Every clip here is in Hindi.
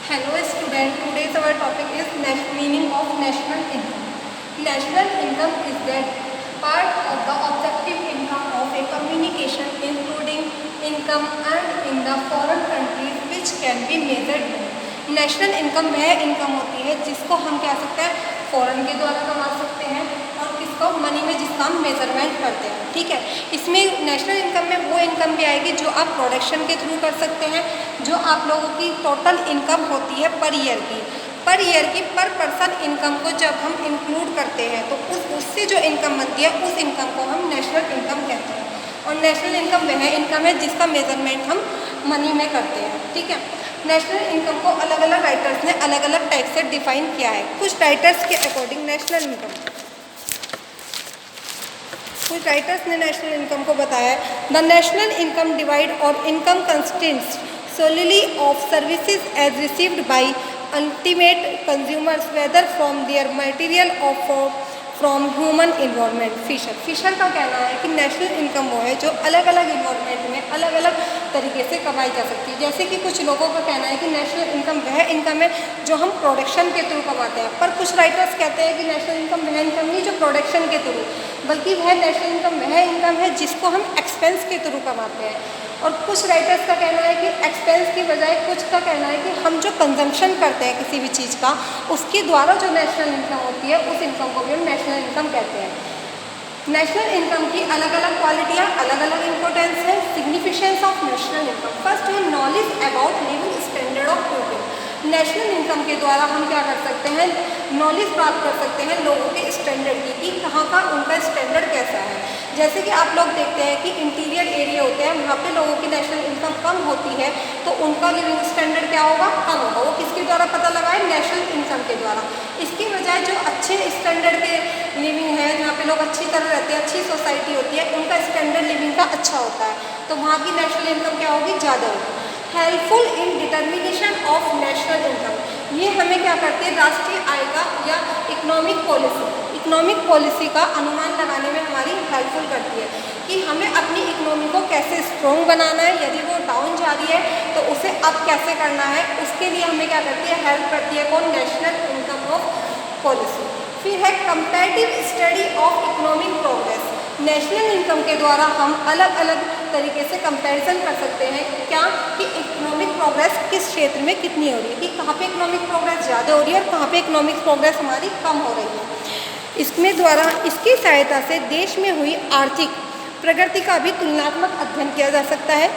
Hello student, today's our topic is meaning of national income. National income is that part of the objective income of a communication including income earned in the foreign countries which can be measured by. National income वह इनकम होती है जिसको हम कह सकते हैं फॉरेन के द्वारा कमा सकते हैं और किसको मनी में जिसका हम मेजरमेंट करते हैं। ठीक है, इसमें नेशनल इनकम में वो इनकम भी आएगी जो आप प्रोडक्शन के थ्रू कर सकते हैं, जो आप लोगों की टोटल इनकम होती है पर ईयर की पर पर्सन इनकम को जब हम इंक्लूड करते हैं तो उससे जो इनकम बनती है उस इनकम को हम नेशनल इनकम कहते हैं। और नेशनल इनकम वह इनकम है जिसका मेजरमेंट हम मनी में करते हैं। ठीक है, नेशनल इनकम को अलग अलग राइटर्स ने अलग अलग टाइप से डिफाइन किया है। कुछ राइटर्स के अकॉर्डिंग नेशनल इनकम को बताया है द नेशनल इनकम डिवाइड और income consists solely of services as received by ultimate consumers whether from their material or from human environment. Fisher का कहना है कि नेशनल इनकम वो है जो अलग अलग इन्वायरमेंट में अलग अलग तरीके से कमाई जा सकती है। जैसे कि कुछ लोगों का कहना है कि नेशनल इनकम वह इनकम है जो हम प्रोडक्शन के थ्रू कमाते हैं, पर कुछ राइटर्स कहते हैं कि नेशनल इनकम वह इनकम नहीं जो प्रोडक्शन के थ्रू, बल्कि वह नेशनल इनकम वह इनकम है जिसको हम एक्सपेंस के थ्रू कमाते हैं। और कुछ राइटर्स का कहना है कि एक्सपेंस की बजाय कुछ का कहना है कि हम जो कंजम्पशन करते हैं किसी भी चीज़ का उसके द्वारा जो नेशनल इनकम होती है उस इनकम को भी हम नेशनल इनकम कहते हैं। नेशनल इनकम की अलग अलग क्वालिटियाँ, अलग अलग इंपॉर्टेंस है। Significance of national income, first है knowledge about living standard of people. National income के द्वारा हम क्या कर सकते हैं, नॉलेज प्राप्त कर सकते हैं लोगों के स्टैंडर्ड की कि कहाँ का उनका स्टैंडर्ड कैसा है। जैसे कि आप लोग देखते हैं कि इंटीरियर एरिया होते हैं वहाँ पे लोगों की नेशनल इनकम कम होती है तो उनका लिविंग स्टैंडर्ड क्या होगा, कम होगा। वो किसके द्वारा पता लगा है, नेशनल इनकम के द्वारा। इसकी बजाय जो अच्छे स्टैंडर्ड के लिविंग है जहाँ पे लोग अच्छी तरह रहते हैं, अच्छी सोसाइटी होती है, उनका स्टैंडर्ड लिविंग का अच्छा होता है तो वहाँ की नेशनल इनकम क्या होगी, ज़्यादा होगी। Helpful in determination of national income, ये हमें क्या करते हैं, राष्ट्रीय आय का या इकोनॉमिक पॉलिसी का अनुमान लगाने में हमारी हेल्पफुल करती है कि हमें अपनी इकोनॉमी को कैसे स्ट्रॉन्ग बनाना है, यदि वो डाउन जा रही है तो उसे अप कैसे करना है, उसके लिए हमें क्या करती है, हेल्प करती है कौन, नेशनल इनकम ऑफ पॉलिसी। फिर है comparative study of economic progress. National income के द्वारा हम अलग अलग तरीके से कंपैरिजन कर सकते हैं क्या कि इकोनॉमिक प्रोग्रेस किस क्षेत्र में कितनी हो रही है, कि कहाँ पे इकोनॉमिक प्रोग्रेस ज़्यादा हो रही है और कहाँ पे इकोनॉमिक प्रोग्रेस हमारी कम हो रही है। इसमें द्वारा इसकी सहायता से देश में हुई आर्थिक प्रगति का भी तुलनात्मक अध्ययन किया जा सकता है।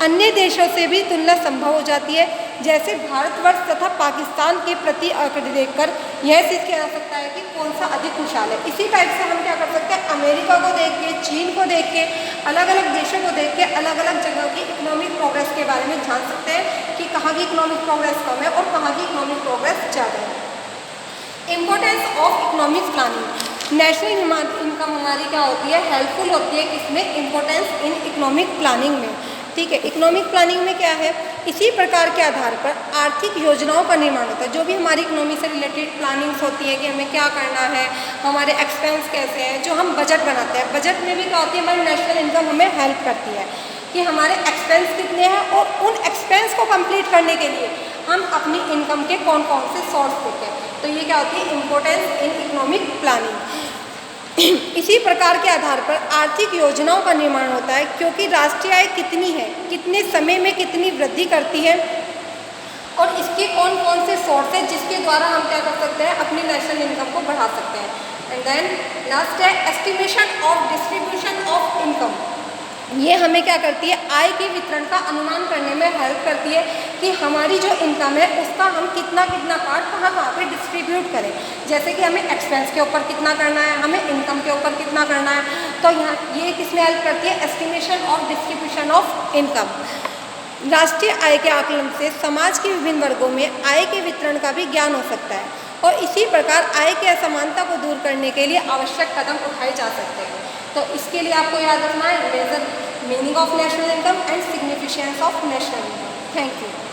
अन्य देशों से भी तुलना संभव हो जाती है, जैसे भारतवर्ष तथा पाकिस्तान के प्रति आंकड़े देखकर यह सिद्ध किया जा सकता है कि कौन सा अधिक खुशहाल है। इसी टाइप से हम क्या कर सकते हैं, अमेरिका को देख के, चीन को देख के, अलग अलग देशों को देख के अलग अलग जगह की इकोनॉमिक प्रोग्रेस के बारे में जान सकते हैं कि कहाँ की इकोनॉमिक प्रोग्रेस कम है और कहाँ की इकोनॉमिक प्रोग्रेस ज़्यादा है। Importance of economic planning, national income हमारी क्या होती है, हेल्पफुल होती है किसमें, इम्पोर्टेंस इन इकोनॉमिक प्लानिंग में। ठीक है, इकोनॉमिक प्लानिंग में क्या है, इसी प्रकार के आधार पर आर्थिक योजनाओं का निर्माण होता है। जो भी हमारी इकोनॉमी से रिलेटेड प्लानिंग्स होती है कि हमें क्या करना है, हमारे एक्सपेंस कैसे हैं, जो हम बजट बनाते हैं, बजट में भी क्या होती है, हमारी नेशनल इनकम हमें हेल्प करती है कि हमारे एक्सपेंस कितने हैं और उन एक्सपेंस को कंप्लीट करने के लिए हम अपनी इनकम के कौन कौन से सोर्स देते हैं। तो ये क्या होती है, इम्पोर्टेंस इन इकोनॉमिक प्लानिंग। इसी प्रकार के आधार पर आर्थिक योजनाओं का निर्माण होता है क्योंकि राष्ट्रीय आय कितनी है, कितने समय में कितनी वृद्धि करती है और इसके कौन कौन से सोर्स है जिसके द्वारा हम क्या कर सकते हैं, अपनी नेशनल इनकम को बढ़ा सकते हैं। एंड देन लास्ट है estimation of distribution of income. ये हमें क्या करती है, आय के वितरण का अनुमान करने में हेल्प करती है कि हमारी जो इनकम है उसका हम कितना पार्ट कहाँ पे डिस्ट्रीब्यूट करें। जैसे कि हमें एक्सपेंस के ऊपर कितना करना है, हमें इनकम के ऊपर कितना करना है, तो यहाँ ये किसमें हेल्प करती है, estimation of distribution of income. राष्ट्रीय आय के आकलन से समाज के विभिन्न वर्गों में आय के वितरण का भी ज्ञान हो सकता है और इसी प्रकार आय की असमानता को दूर करने के लिए आवश्यक कदम उठाए जा सकते हैं। तो इसके लिए आपको याद रखना है major meaning of national income and significance of national income. Thank you.